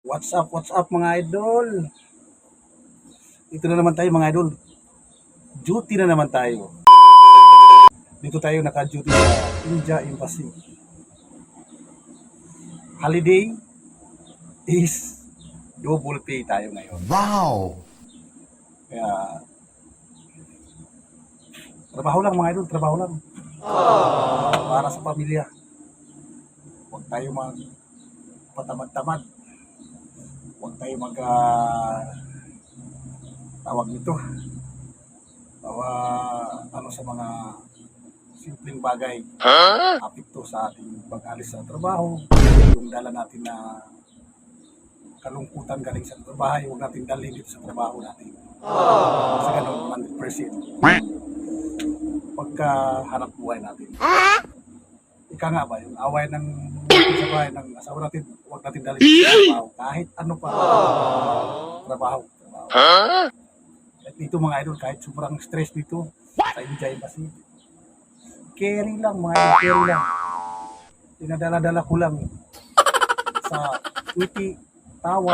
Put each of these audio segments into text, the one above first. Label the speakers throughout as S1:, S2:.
S1: What's up mga idol? Dito na naman tayo mga idol. Duty na naman tayo. Dito tayo naka-duty sa India Embassy. Holiday is double pay tayo ngayon.
S2: Wow!
S1: Kaya trabaho lang mga idol, trabaho lang. Para sa pamilya. Huwag tayo magpatamad-tamad. Huwag tayo tawag nito. Sa mga simpleng bagay. Apekto sa ating pag-alis sa trabaho. Yung dala natin na kalungkutan galing sa trabaho, huwag natin dalhin dito sa trabaho natin. Kasi ganun, 100%. Pagka hanap buhay natin. Ika nga ba, yung away ng sa bahay ng asawa natin, huwag natin dalhin sa trabaho. Kahit ano pa, trabaho. At dito mga idol, kahit sobrang stress dito, sa India Embassy, carry lang mga idol, carry lang. Dinadala-dala ko lang sa witty, tawa,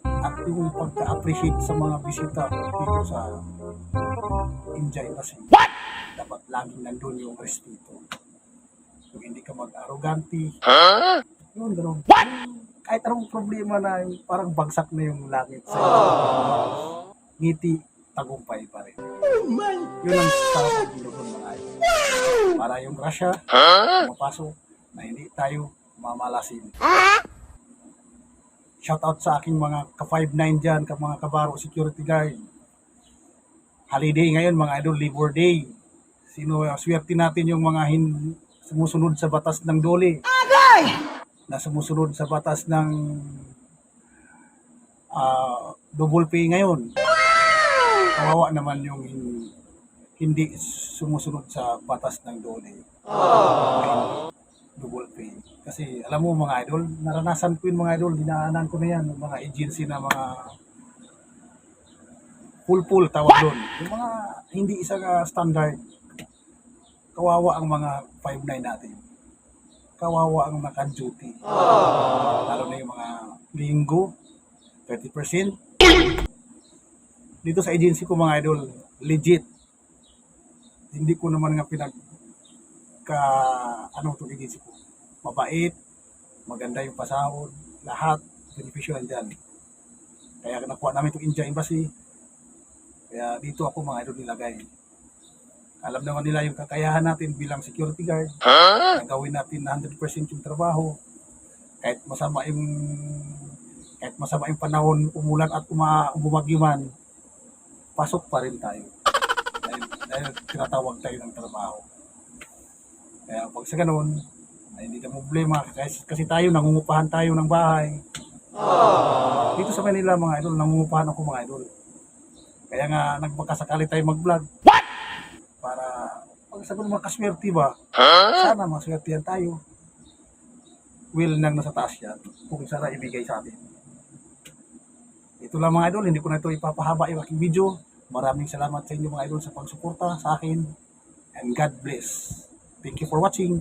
S1: at yung pagka-appreciate sa mga bisita dito sa India Embassy. Dapat laging nandun yung respeto. Kung hindi ka mag-arroganti, yun, gano'n. Kahit anong problema na yung parang bagsak na yung langit sa ngiti, tagumpay pa rin. Yun ang tawag ng mga idol. Para yung grasya, mapasok na hindi tayo mamalasin. Shout out sa aking mga ka-5'9 dyan, mga kabaro security guard. Holiday ngayon mga idol, Labor Day. Swerte natin yung mga sumusunod sa batas ng DOLE. Na sumusunod sa batas ng double pay ngayon. Kawawa naman yung hindi sumusunod sa batas ng DOLE. Double pay. Kasi alam mo mga idol, naranasan ko yung mga idol, dinaanan ko na yan, yung mga agency na mga full tawag doon. Yung mga hindi isang standard. Kawawa ang mga 5'9 natin. Kawawa ang naka-duty. Lalo na yung mga linggo, 30%. Dito sa agency ko mga idol, legit. Hindi ko naman nga itong agency ko. Mabait, maganda yung pasahod, lahat, benepisyo nandyan. Kaya nakuha namin itong India Embassy. Kaya dito ako mga idol nilagay. Alam naman nila yung kakayahan natin bilang security guard. Gagawin natin na 100% yung trabaho. Kahit masama yung panahon, umulan at bumagyo man, pasok pa rin tayo. Dahil tinatawag tayo ng trabaho. Kaya pag sa ganun, hindi na problema. Kasi tayo, nangungupahan tayo ng bahay. Dito sa Manila mga idol, nangungupahan ako mga idol. Kaya nga, nagpagkasakali tayo mag-vlog. Para, pag sa ganun makaswerte ba, sana maswertihan tayo. Will nang nasa taas yan, kung sana ibigay sa atin. Ito lang mga idol, hindi ko na ito ipapahaba yung aking video. Maraming salamat sa inyo mga idol sa pagsuporta sa akin. And God bless. Thank you for watching.